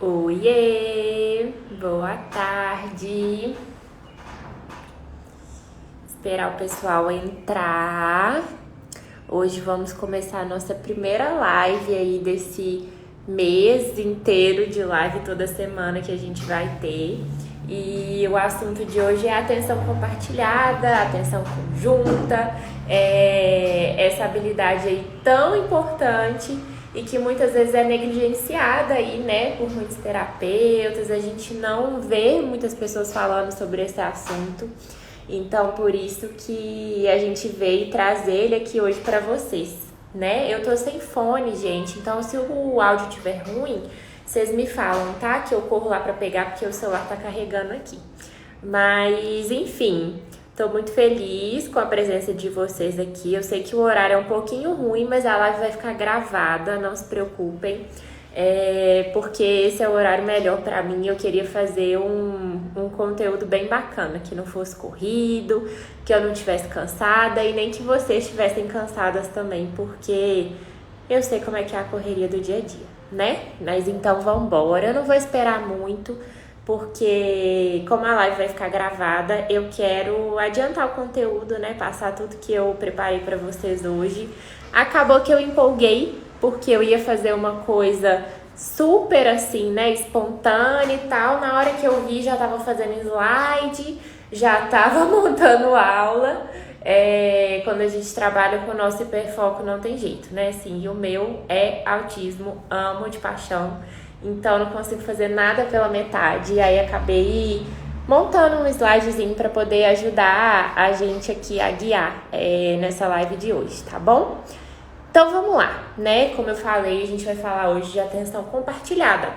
Oiê, boa tarde. Esperar o pessoal entrar. Hoje vamos começar a nossa primeira live aí desse mês inteiro de live toda semana que a gente vai ter. E o assunto de hoje é atenção compartilhada, atenção conjunta, essa habilidade aí tão importante e que muitas vezes é negligenciada aí, né, por muitos terapeutas. A gente não vê muitas pessoas falando sobre esse assunto. Então, por isso que a gente veio trazer ele aqui hoje para vocês, né? Eu tô sem fone, gente, então se o áudio estiver ruim, vocês me falam, tá? Que eu corro lá para pegar porque o celular tá carregando aqui. Mas, enfim, tô muito feliz com a presença de vocês aqui. Eu sei que o horário é um pouquinho ruim, mas a live vai ficar gravada, não se preocupem. Porque esse é o horário melhor pra mim. Eu queria fazer um conteúdo bem bacana, que não fosse corrido, que eu não estivesse cansada e nem que vocês estivessem cansadas também, porque eu sei como é que é a correria do dia a dia, né? Mas então vambora, eu não vou esperar muito, porque como a live vai ficar gravada, eu quero adiantar o conteúdo, né? Passar tudo que eu preparei pra vocês hoje. Acabou que eu empolguei, porque eu ia fazer uma coisa super assim, né, espontânea e tal. Na hora que eu vi, já tava fazendo slide, já tava montando aula. Quando a gente trabalha com o nosso hiperfoco, não tem jeito, né? Assim, e o meu é autismo, amo de paixão. Então, não consigo fazer nada pela metade. E aí, acabei montando um slidezinho para poder ajudar a gente aqui a guiar nessa live de hoje, tá bom? Então vamos lá, né? Como eu falei, a gente vai falar hoje de atenção compartilhada,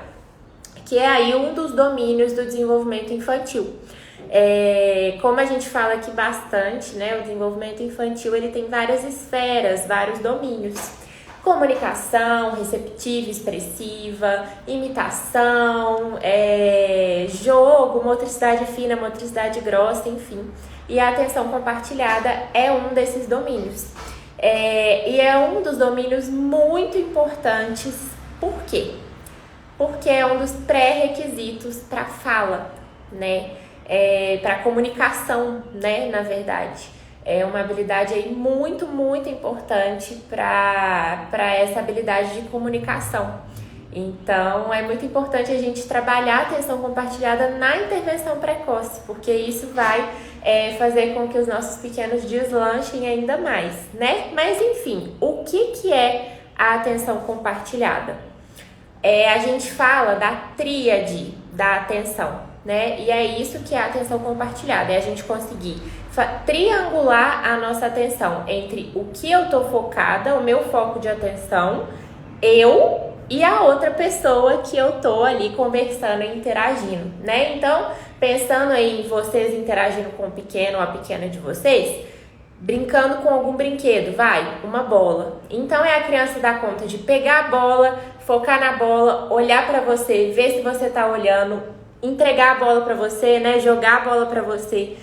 que é aí um dos domínios do desenvolvimento infantil. Como a gente fala aqui bastante, né? O desenvolvimento infantil, ele tem várias esferas, vários domínios. Comunicação, receptiva, expressiva, imitação, jogo, motricidade fina, motricidade grossa, enfim. E a atenção compartilhada é um desses domínios. E é um dos domínios muito importantes. Por quê? Porque é um dos pré-requisitos para fala, né? Para comunicação, né? Na verdade, é uma habilidade aí muito, muito importante para essa habilidade de comunicação. Então, é muito importante a gente trabalhar a atenção compartilhada na intervenção precoce, porque isso vai fazer com que os nossos pequenos deslanchem ainda mais, né? Mas, enfim, o que é a atenção compartilhada? A gente fala da tríade da atenção, né? E é isso que é a atenção compartilhada, é a gente conseguir triangular a nossa atenção entre o que eu tô focada, o meu foco de atenção, eu e a outra pessoa que eu tô ali conversando e interagindo, né? Então, pensando aí em vocês interagindo com o pequeno ou a pequena de vocês, brincando com algum brinquedo, uma bola. Então, é a criança dar conta de pegar a bola, focar na bola, olhar pra você, ver se você tá olhando, entregar a bola pra você, né? Jogar a bola pra você.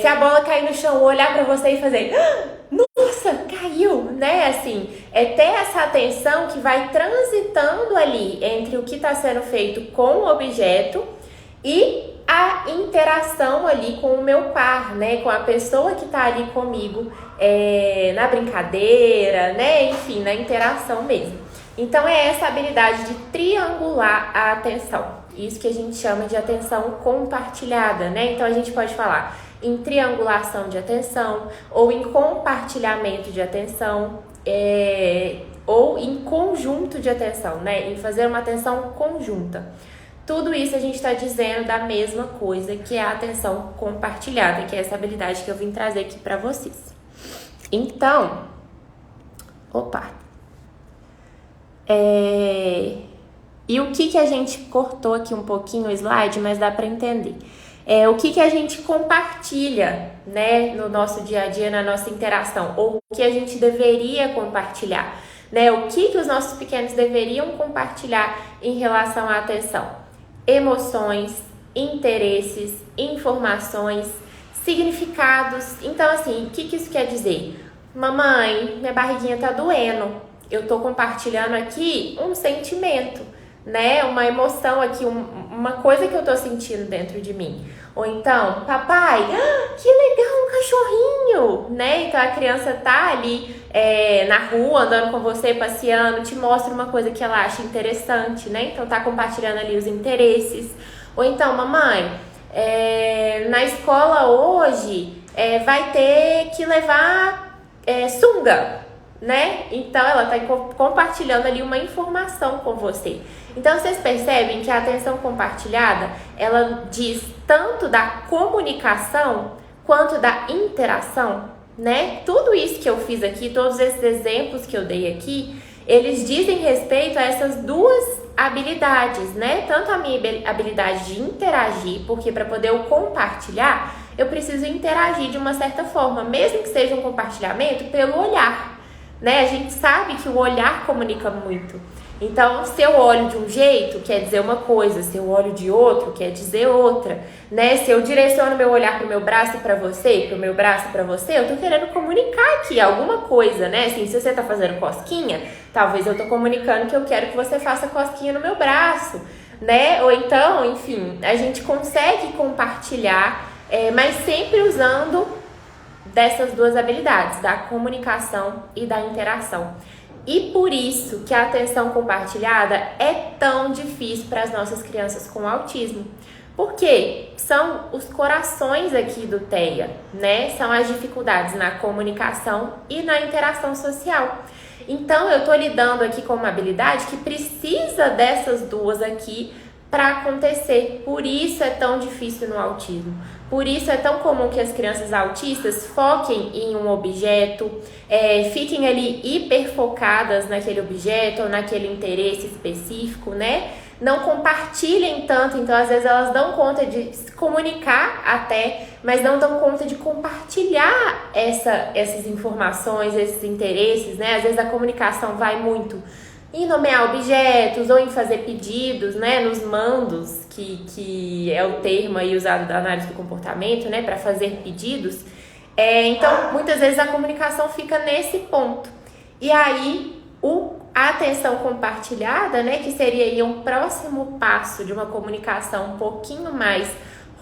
Se a bola cair no chão, olhar pra você e fazer... Nossa, caiu, né? Assim, ter essa atenção que vai transitando ali entre o que está sendo feito com o objeto e a interação ali com o meu par, né? Com a pessoa que está ali comigo na brincadeira, né? Enfim, na interação mesmo. Então, é essa habilidade de triangular a atenção. Isso que a gente chama de atenção compartilhada, né? Então, a gente pode falar em triangulação de atenção, ou em compartilhamento de atenção, ou em conjunto de atenção, né? Em fazer uma atenção conjunta. Tudo isso a gente está dizendo da mesma coisa, que é a atenção compartilhada, que é essa habilidade que eu vim trazer aqui para vocês. Então, e o que a gente cortou aqui um pouquinho o slide, mas dá para entender. O que a gente compartilha, né, no nosso dia a dia, na nossa interação, ou o que a gente deveria compartilhar, né? O que os nossos pequenos deveriam compartilhar em relação à atenção? Emoções, interesses, informações, significados. Então, assim, o que isso quer dizer? Mamãe, minha barriguinha tá doendo. Eu tô compartilhando aqui um sentimento. né? Uma emoção aqui, uma coisa que eu tô sentindo dentro de mim. Ou então, papai, que legal, um cachorrinho, né? Então a criança tá ali na rua, andando com você, passeando, te mostra uma coisa que ela acha interessante, né? Então tá compartilhando ali os interesses. Ou então, mamãe, na escola hoje vai ter que levar sunga, né? Então ela tá compartilhando ali uma informação com você. Então vocês percebem que a atenção compartilhada, ela diz tanto da comunicação quanto da interação, né? Tudo isso que eu fiz aqui, todos esses exemplos que eu dei aqui, eles dizem respeito a essas duas habilidades, né? Tanto a minha habilidade de interagir, porque para poder eu compartilhar, eu preciso interagir de uma certa forma, mesmo que seja um compartilhamento pelo olhar, né? A gente sabe que o olhar comunica muito. Então, se eu olho de um jeito, quer dizer uma coisa, se eu olho de outro, quer dizer outra, né? Se eu direciono meu olhar pro meu braço e pra você, pro meu braço e pra você, eu tô querendo comunicar aqui alguma coisa, né? Assim, se você tá fazendo cosquinha, talvez eu tô comunicando que eu quero que você faça cosquinha no meu braço, né? Ou então, enfim, a gente consegue compartilhar, mas sempre usando dessas duas habilidades, da comunicação e da interação. E por isso que a atenção compartilhada é tão difícil para as nossas crianças com autismo. Porque são os corações aqui do TEA, né? São as dificuldades na comunicação e na interação social. Então, eu tô lidando aqui com uma habilidade que precisa dessas duas aqui para acontecer. Por isso é tão difícil no autismo. Por isso é tão comum que as crianças autistas foquem em um objeto, fiquem ali hiperfocadas naquele objeto ou naquele interesse específico, né? Não compartilhem tanto, então às vezes elas dão conta de se comunicar até, mas não dão conta de compartilhar essas informações, esses interesses, né? Às vezes a comunicação vai muito em nomear objetos ou em fazer pedidos, né, nos mandos, que é o termo aí usado da análise do comportamento, né, para fazer pedidos. Então, muitas vezes a comunicação fica nesse ponto. E aí, a atenção compartilhada, né, que seria aí um próximo passo de uma comunicação um pouquinho mais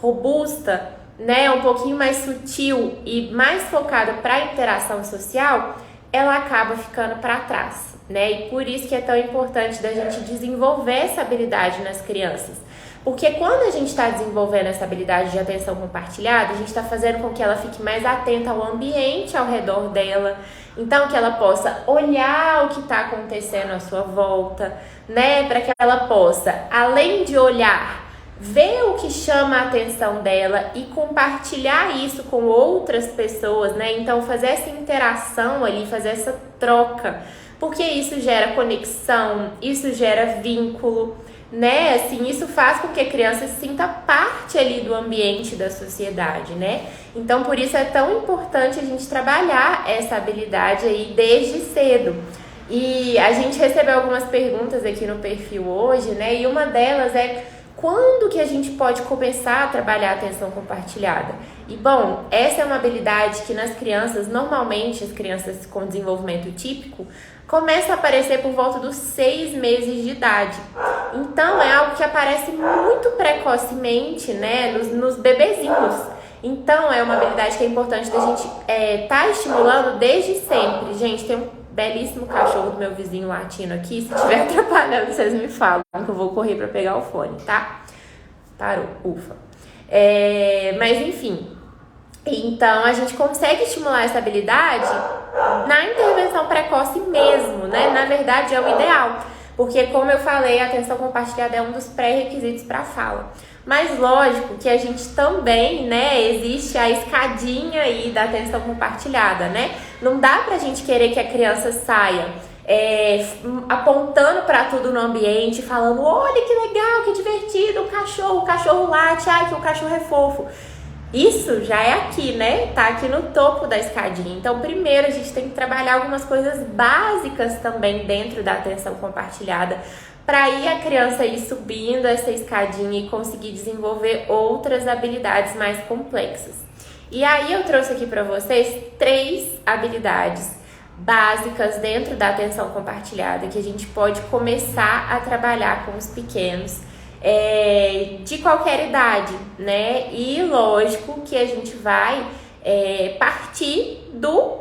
robusta, né, um pouquinho mais sutil e mais focada para a interação social, ela acaba ficando para trás, né? E por isso que é tão importante da gente desenvolver essa habilidade nas crianças. Porque quando a gente está desenvolvendo essa habilidade de atenção compartilhada, a gente está fazendo com que ela fique mais atenta ao ambiente ao redor dela. Então, que ela possa olhar o que está acontecendo à sua volta, né? Para que ela possa, além de olhar, ver o que chama a atenção dela e compartilhar isso com outras pessoas, né? Então, fazer essa interação ali, fazer essa troca, porque isso gera conexão, isso gera vínculo, né? Assim, isso faz com que a criança se sinta parte ali do ambiente da sociedade, né? Então, por isso é tão importante a gente trabalhar essa habilidade aí desde cedo. E a gente recebeu algumas perguntas aqui no perfil hoje, né? E uma delas é: quando que a gente pode começar a trabalhar a atenção compartilhada? E bom, essa é uma habilidade que nas crianças, normalmente as crianças com desenvolvimento típico, começa a aparecer por volta dos 6 meses de idade. Então é algo que aparece muito precocemente, né, nos bebezinhos. Então é uma habilidade que é importante da gente tá estimulando desde sempre. Gente, tem um belíssimo cachorro do meu vizinho latindo aqui. Se estiver atrapalhando, vocês me falam que eu vou correr para pegar o fone, tá? Parou, ufa. Mas enfim, então a gente consegue estimular essa habilidade na intervenção precoce mesmo, né? Na verdade é o ideal, porque como eu falei, a atenção compartilhada é um dos pré-requisitos para a fala. Mas lógico que a gente também, né, existe a escadinha aí da atenção compartilhada, né? Não dá pra gente querer que a criança saia apontando pra tudo no ambiente, falando: olha que legal, que divertido, o cachorro late, ai que o cachorro é fofo. Isso já é aqui, né? Tá aqui no topo da escadinha. Então, primeiro a gente tem que trabalhar algumas coisas básicas também dentro da atenção compartilhada, para aí a criança ir subindo essa escadinha e conseguir desenvolver outras habilidades mais complexas. E aí eu trouxe aqui para vocês 3 habilidades básicas dentro da atenção compartilhada que a gente pode começar a trabalhar com os pequenos de qualquer idade, né? E lógico que a gente vai partir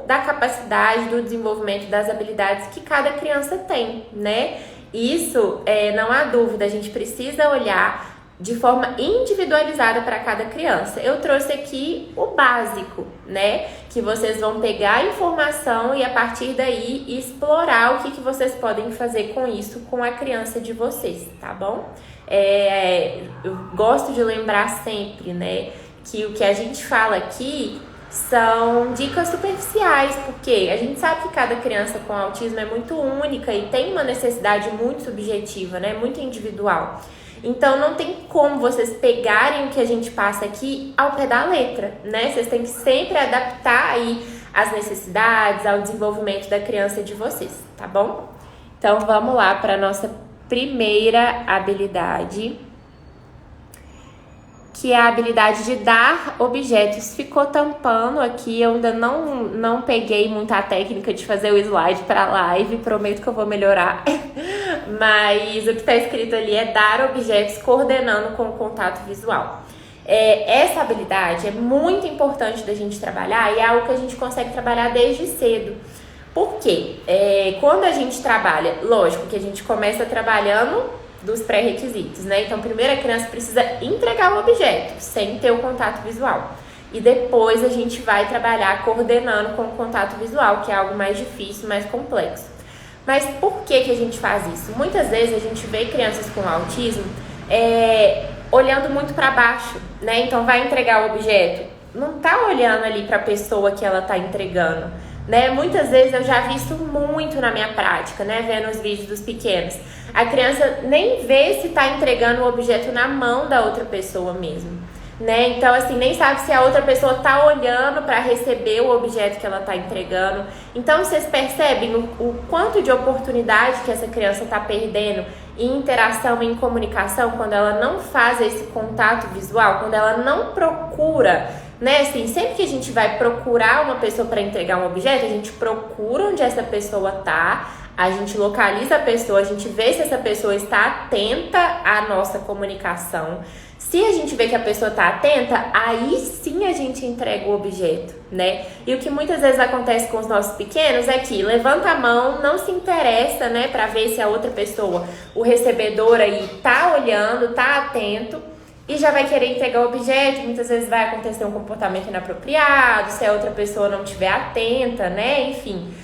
da capacidade, do desenvolvimento das habilidades que cada criança tem, né? Isso, não há dúvida, a gente precisa olhar de forma individualizada para cada criança. Eu trouxe aqui o básico, né? Que vocês vão pegar a informação e a partir daí explorar o que vocês podem fazer com isso com a criança de vocês, tá bom? Eu gosto de lembrar sempre, né? Que o que a gente fala aqui são dicas superficiais, porque a gente sabe que cada criança com autismo é muito única e tem uma necessidade muito subjetiva, né? Muito individual. Então, não tem como vocês pegarem o que a gente passa aqui ao pé da letra, né? Vocês têm que sempre adaptar aí as necessidades, ao desenvolvimento da criança de vocês, tá bom? Então, vamos lá para a nossa primeira habilidade, que é a habilidade de dar objetos. Ficou tampando aqui, eu ainda não peguei muita técnica de fazer o slide para a live, prometo que eu vou melhorar. Mas o que está escrito ali é dar objetos coordenando com o contato visual. Essa habilidade é muito importante da gente trabalhar e é algo que a gente consegue trabalhar desde cedo. Por quê? Quando a gente trabalha, lógico que a gente começa trabalhando dos pré-requisitos, né? Então, primeiro a criança precisa entregar o objeto sem ter o contato visual. E depois a gente vai trabalhar coordenando com o contato visual, que é algo mais difícil, mais complexo. Mas por que a gente faz isso? Muitas vezes a gente vê crianças com autismo olhando muito para baixo, né? Então, vai entregar o objeto, não tá olhando ali para a pessoa que ela tá entregando, né? Muitas vezes eu já vi isso muito na minha prática, né? Vendo os vídeos dos pequenos. A criança nem vê se tá entregando o objeto na mão da outra pessoa mesmo, né? Então, assim, nem sabe se a outra pessoa tá olhando para receber o objeto que ela tá entregando. Então, vocês percebem o quanto de oportunidade que essa criança tá perdendo em interação, em comunicação, quando ela não faz esse contato visual, quando ela não procura, né? Assim, sempre que a gente vai procurar uma pessoa para entregar um objeto, a gente procura onde essa pessoa tá, a gente localiza a pessoa, a gente vê se essa pessoa está atenta à nossa comunicação. Se a gente vê que a pessoa está atenta, aí sim a gente entrega o objeto, né? E o que muitas vezes acontece com os nossos pequenos é que levanta a mão, não se interessa, né, para ver se a outra pessoa, o recebedor aí, tá olhando, tá atento, e já vai querer entregar o objeto. Muitas vezes vai acontecer um comportamento inapropriado, se a outra pessoa não estiver atenta, né? Enfim.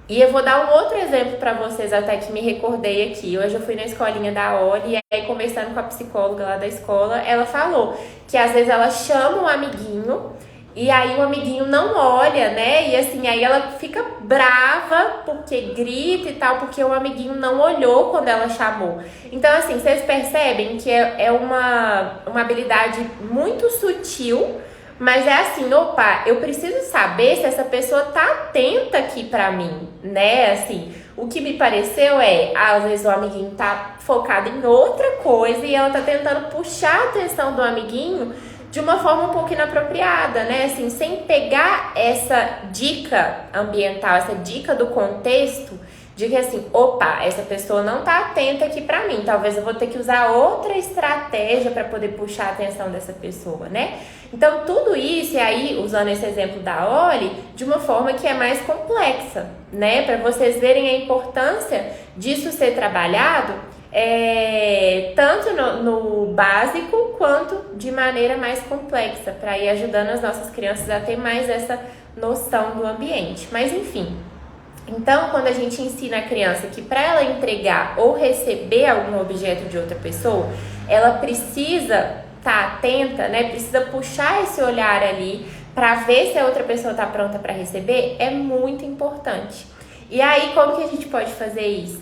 E eu vou dar um outro exemplo para vocês, até que me recordei aqui. Hoje eu fui na escolinha da Oli, e aí conversando com a psicóloga lá da escola, ela falou que às vezes ela chama um amiguinho e aí o amiguinho não olha, né? E assim, aí ela fica brava porque grita e tal, porque o amiguinho não olhou quando ela chamou. Então, assim, vocês percebem que é uma habilidade muito sutil, mas é assim, opa, eu preciso saber se essa pessoa tá atenta aqui pra mim, né? Assim, o que me pareceu às vezes o amiguinho tá focado em outra coisa e ela tá tentando puxar a atenção do amiguinho de uma forma um pouco inapropriada, né? Assim, sem pegar essa dica ambiental, essa dica do contexto, de que assim, opa, essa pessoa não tá atenta aqui pra mim, talvez eu vou ter que usar outra estratégia para poder puxar a atenção dessa pessoa, né? Então, tudo isso, e aí, usando esse exemplo da Oli, de uma forma que é mais complexa, né? Para vocês verem a importância disso ser trabalhado, tanto no básico, quanto de maneira mais complexa, para ir ajudando as nossas crianças a ter mais essa noção do ambiente. Mas, enfim. Então, quando a gente ensina a criança que para ela entregar ou receber algum objeto de outra pessoa, ela precisa estar atenta, né? Precisa puxar esse olhar ali para ver se a outra pessoa está pronta para receber, é muito importante. E aí, como que a gente pode fazer isso?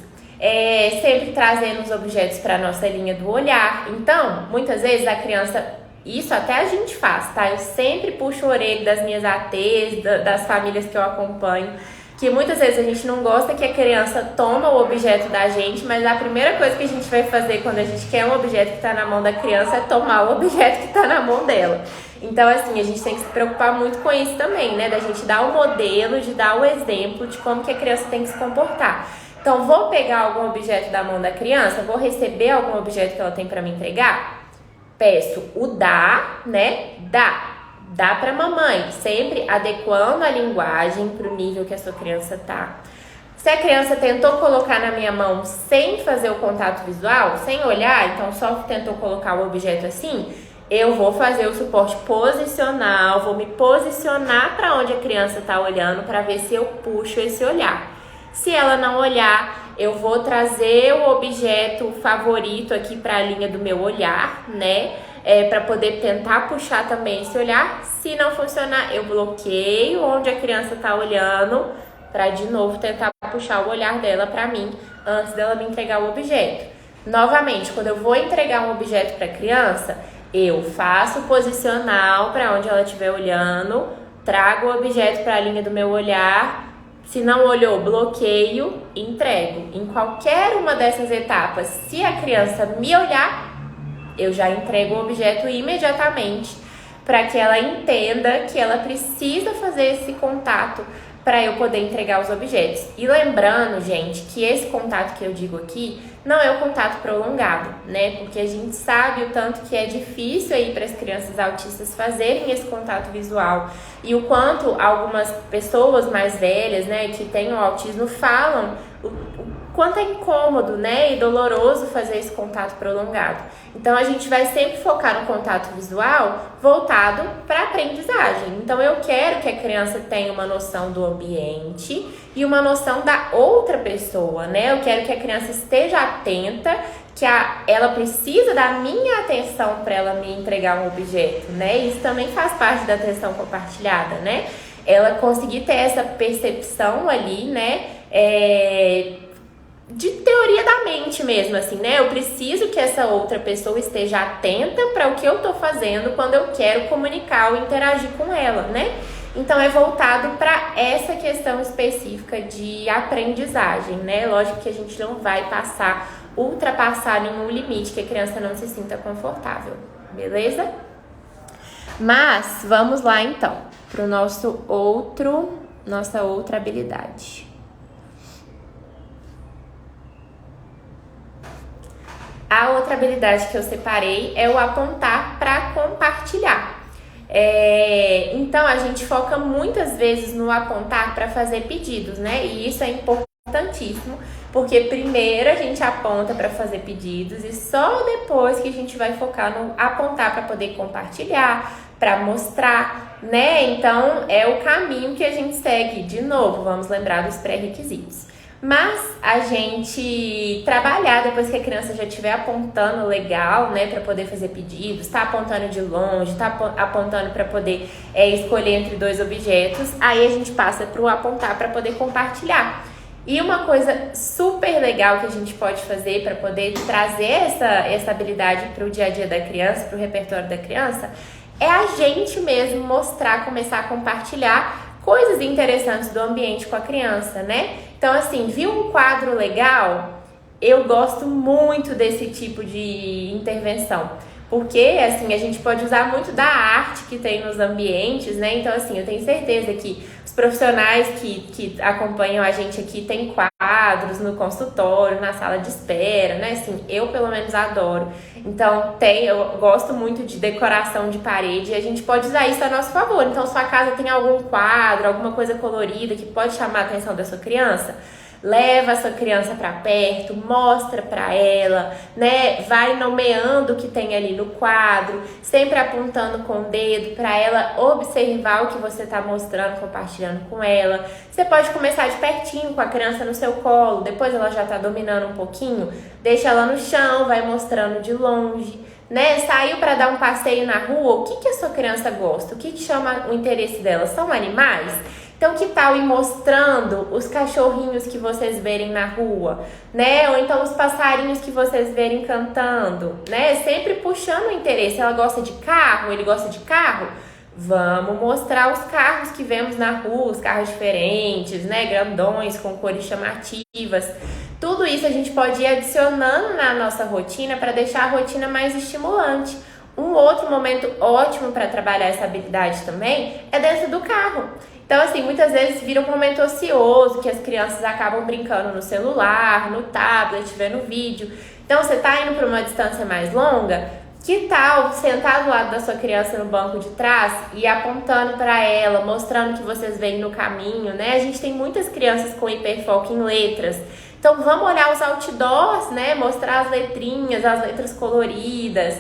Sempre trazendo os objetos para a nossa linha do olhar. Então, muitas vezes a criança, isso até a gente faz, tá? Eu sempre puxo a orelha das minhas ATs, das famílias que eu acompanho. que muitas vezes a gente não gosta que a criança toma o objeto da gente, mas a primeira coisa que a gente vai fazer quando a gente quer um objeto que está na mão da criança é tomar o objeto que está na mão dela. Então, assim, a gente tem que se preocupar muito com isso também, né? Da gente dar o modelo, de dar o exemplo de como que a criança tem que se comportar. Então, vou pegar algum objeto da mão da criança, vou receber algum objeto que ela tem para me entregar? Peço o dá, né? Dá para mamãe, sempre adequando a linguagem para o nível que a sua criança tá. Se a criança tentou colocar na minha mão sem fazer o contato visual, sem olhar, então só tentou colocar o objeto assim, eu vou fazer o suporte posicional, vou me posicionar para onde a criança está olhando para ver se eu puxo esse olhar. Se ela não olhar, eu vou trazer o objeto favorito aqui para a linha do meu olhar, né? Para poder tentar puxar também esse olhar. Se não funcionar, eu bloqueio onde a criança está olhando para de novo tentar puxar o olhar dela para mim antes dela me entregar o objeto. Novamente, quando eu vou entregar um objeto para a criança, eu faço o posicional para onde ela estiver olhando, trago o objeto para a linha do meu olhar. Se não olhou, bloqueio, entrego. Em qualquer uma dessas etapas, se a criança me olhar, eu já entrego o objeto imediatamente para que ela entenda que ela precisa fazer esse contato para eu poder entregar os objetos. E lembrando, gente, que esse contato que eu digo aqui não é o contato prolongado, né? Porque a gente sabe o tanto que é difícil aí para as crianças autistas fazerem esse contato visual e o quanto algumas pessoas mais velhas, né, que têm o autismo falam o quanto é incômodo, né, e doloroso fazer esse contato prolongado. Então, a gente vai sempre focar no contato visual voltado para a aprendizagem. Então, eu quero que a criança tenha uma noção do ambiente e uma noção da outra pessoa, né? Eu quero que a criança esteja atenta, que ela precisa da minha atenção para ela me entregar um objeto, né? Isso também faz parte da atenção compartilhada, né? Ela conseguir ter essa percepção ali, né? De teoria da mente mesmo, assim, né? Eu preciso que essa outra pessoa esteja atenta para o que eu tô fazendo quando eu quero comunicar ou interagir com ela, né? Então, é voltado para essa questão específica de aprendizagem, né? Lógico que a gente não vai ultrapassar nenhum limite que a criança não se sinta confortável, beleza? Mas, vamos lá então, para o nossa outra habilidade. A outra habilidade que eu separei é o apontar para compartilhar. Então, a gente foca muitas vezes no apontar para fazer pedidos, né? E isso é importantíssimo, porque primeiro a gente aponta para fazer pedidos e só depois que a gente vai focar no apontar para poder compartilhar, para mostrar, né? Então, é o caminho que a gente segue. De novo, vamos lembrar dos pré-requisitos. Mas a gente trabalhar depois que a criança já estiver apontando legal, né, para poder fazer pedidos, tá apontando de longe, tá apontando para poder escolher entre dois objetos, aí a gente passa para o apontar para poder compartilhar. E uma coisa super legal que a gente pode fazer para poder trazer essa habilidade para o dia a dia da criança, para o repertório da criança, é a gente mesmo começar a compartilhar coisas interessantes do ambiente com a criança, né? Então, assim, viu um quadro legal? Eu gosto muito desse tipo de intervenção, porque, assim, a gente pode usar muito da arte que tem nos ambientes, né? Então, assim, eu tenho certeza que os profissionais que acompanham a gente aqui têm quadros no consultório, na sala de espera, né? Assim, eu, pelo menos, adoro. Então, eu gosto muito de decoração de parede e a gente pode usar isso a nosso favor. Então, sua casa tem algum quadro, alguma coisa colorida que pode chamar a atenção da sua criança? Leva a sua criança para perto, mostra para ela, né? Vai nomeando o que tem ali no quadro, sempre apontando com o dedo para ela observar o que você está mostrando, compartilhando com ela. Você pode começar de pertinho com a criança no seu colo, depois ela já está dominando um pouquinho, deixa ela no chão, vai mostrando de longe, né? Saiu para dar um passeio na rua, o que a sua criança gosta? O que chama o interesse dela? São animais? Então, que tal ir mostrando os cachorrinhos que vocês verem na rua, né? Ou então os passarinhos que vocês verem cantando, né? Sempre puxando o interesse. Ela gosta de carro, ele gosta de carro? Vamos mostrar os carros que vemos na rua, os carros diferentes, né? Grandões, com cores chamativas. Tudo isso a gente pode ir adicionando na nossa rotina para deixar a rotina mais estimulante. Um outro momento ótimo para trabalhar essa habilidade também é dentro do carro. Então, assim, muitas vezes vira um momento ocioso que as crianças acabam brincando no celular, no tablet, vendo vídeo. Então, você está indo para uma distância mais longa, que tal sentar do lado da sua criança no banco de trás e apontando para ela, mostrando que vocês vêm no caminho, né? A gente tem muitas crianças com hiperfoco em letras. Então, vamos olhar os outdoors, né? Mostrar as letrinhas, as letras coloridas,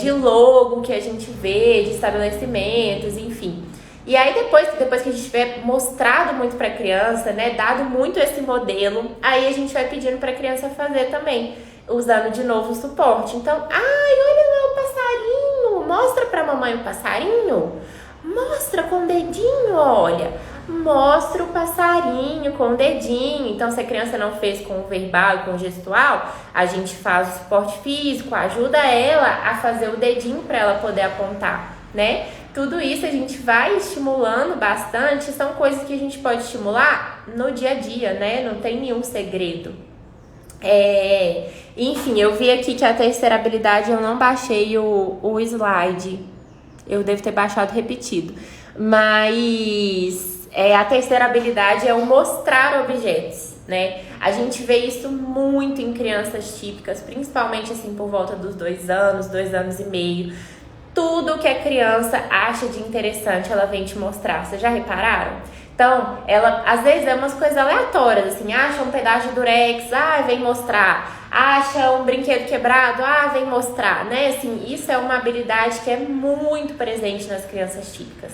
de logo que a gente vê, de estabelecimentos, enfim. E aí, depois que a gente tiver mostrado muito para a criança, né? Dado muito esse modelo, aí a gente vai pedindo para a criança fazer também, usando de novo o suporte. Então, ai, olha lá o passarinho, mostra pra mamãe o passarinho, mostra com o dedinho, olha, mostra o passarinho com o dedinho. Então, se a criança não fez com o verbal e com o gestual, a gente faz o suporte físico, ajuda ela a fazer o dedinho para ela poder apontar, né? Tudo isso a gente vai estimulando bastante, são coisas que a gente pode estimular no dia a dia, né? Não tem nenhum segredo. Enfim, eu vi aqui que a terceira habilidade eu não baixei o slide. Eu devo ter baixado repetido. Mas a terceira habilidade é o mostrar objetos, né? A gente vê isso muito em crianças típicas, principalmente assim por volta dos 2 anos, 2 anos e meio. Tudo que a criança acha de interessante, ela vem te mostrar. Vocês já repararam? Então, ela às vezes é umas coisas aleatórias, assim, acha um pedaço de durex, vem mostrar. Acha um brinquedo quebrado, vem mostrar, né? Assim, isso é uma habilidade que é muito presente nas crianças típicas.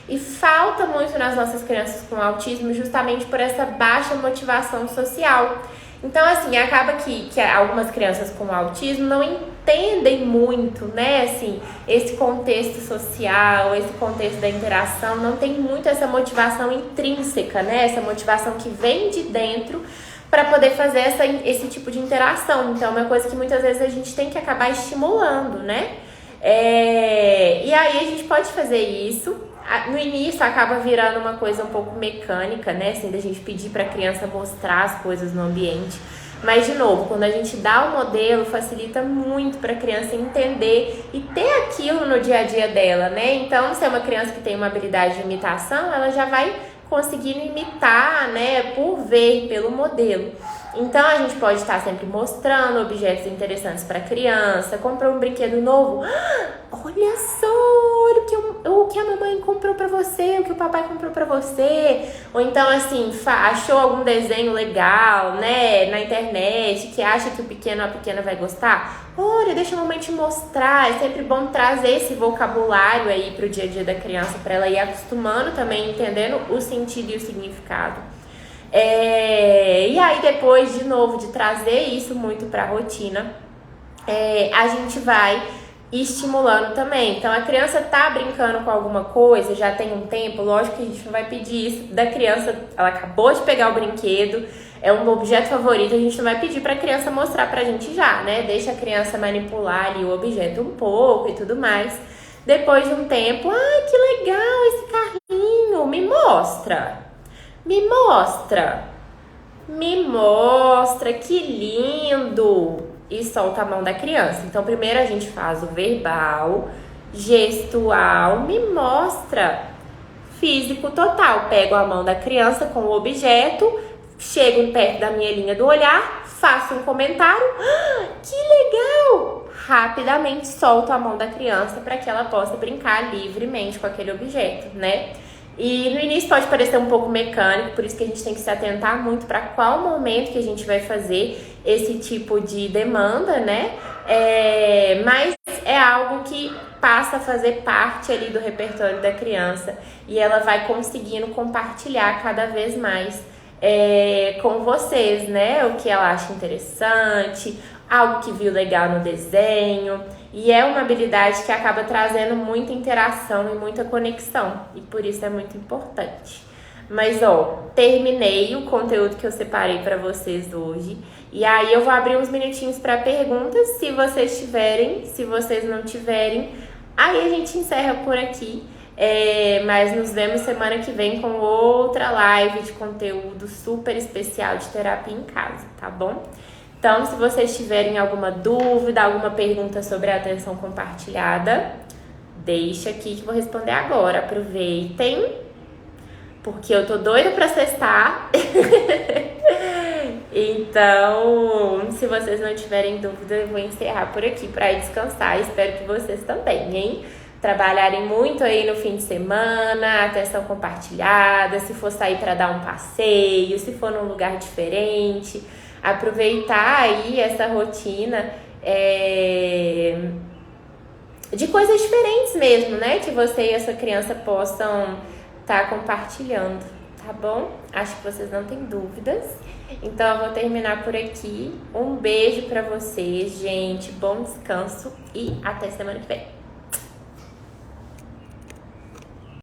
E falta muito nas nossas crianças com autismo justamente por essa baixa motivação social. Então, assim, acaba que algumas crianças com autismo não entendem muito, né, assim, esse contexto social, esse contexto da interação, não tem muito essa motivação intrínseca, né, essa motivação que vem de dentro para poder fazer esse tipo de interação. Então, é uma coisa que muitas vezes a gente tem que acabar estimulando, né, e aí a gente pode fazer isso. No início acaba virando uma coisa um pouco mecânica, né? Assim, da gente pedir para a criança mostrar as coisas no ambiente. Mas, de novo, quando a gente dá o modelo, facilita muito para a criança entender e ter aquilo no dia a dia dela, né? Então, se é uma criança que tem uma habilidade de imitação, ela já vai conseguindo imitar, né? Por ver, pelo modelo. Então, a gente pode estar sempre mostrando objetos interessantes para a criança. Comprou um brinquedo novo. Olha só, olha o que a mamãe comprou para você, o que o papai comprou para você. Ou então, assim, achou algum desenho legal, né, na internet, que acha que o pequeno ou a pequena vai gostar. Olha, deixa a mamãe te mostrar. É sempre bom trazer esse vocabulário aí pro dia a dia da criança, para ela ir acostumando também, entendendo o sentido e o significado. E aí, depois, de novo, de trazer isso muito para a rotina, a gente vai estimulando também. Então, a criança tá brincando com alguma coisa, já tem um tempo, lógico que a gente não vai pedir isso da criança, ela acabou de pegar o brinquedo, é um objeto favorito, a gente não vai pedir pra criança mostrar pra gente já, né? Deixa a criança manipular ali o objeto um pouco e tudo mais. Depois de um tempo, que legal esse carrinho, me mostra. Me mostra, que lindo! E solta a mão da criança. Então, primeiro a gente faz o verbal, gestual, me mostra, físico total. Pego a mão da criança com o objeto, chego perto da minha linha do olhar, faço um comentário, que legal! Rapidamente solto a mão da criança para que ela possa brincar livremente com aquele objeto, né? E no início pode parecer um pouco mecânico, por isso que a gente tem que se atentar muito para qual momento que a gente vai fazer esse tipo de demanda, né? Mas é algo que passa a fazer parte ali do repertório da criança e ela vai conseguindo compartilhar cada vez mais com vocês, né? O que ela acha interessante, algo que viu legal no desenho. E é uma habilidade que acaba trazendo muita interação e muita conexão. E por isso é muito importante. Mas, terminei o conteúdo que eu separei para vocês hoje. E aí eu vou abrir uns minutinhos para perguntas, se vocês tiverem. Se vocês não tiverem, aí a gente encerra por aqui. Mas nos vemos semana que vem com outra live de conteúdo super especial de terapia em casa, tá bom? Então, se vocês tiverem alguma dúvida, alguma pergunta sobre a atenção compartilhada, deixa aqui que vou responder agora. Aproveitem, porque eu tô doida pra sextar. Então, se vocês não tiverem dúvida, eu vou encerrar por aqui pra ir descansar. Espero que vocês também, hein? Trabalharem muito aí no fim de semana, atenção compartilhada, se for sair para dar um passeio, se for num lugar diferente, aproveitar aí essa rotina de coisas diferentes mesmo, né? Que você e a sua criança possam estar compartilhando, tá bom? Acho que vocês não têm dúvidas. Então eu vou terminar por aqui. Um beijo para vocês, gente. Bom descanso e até semana que vem.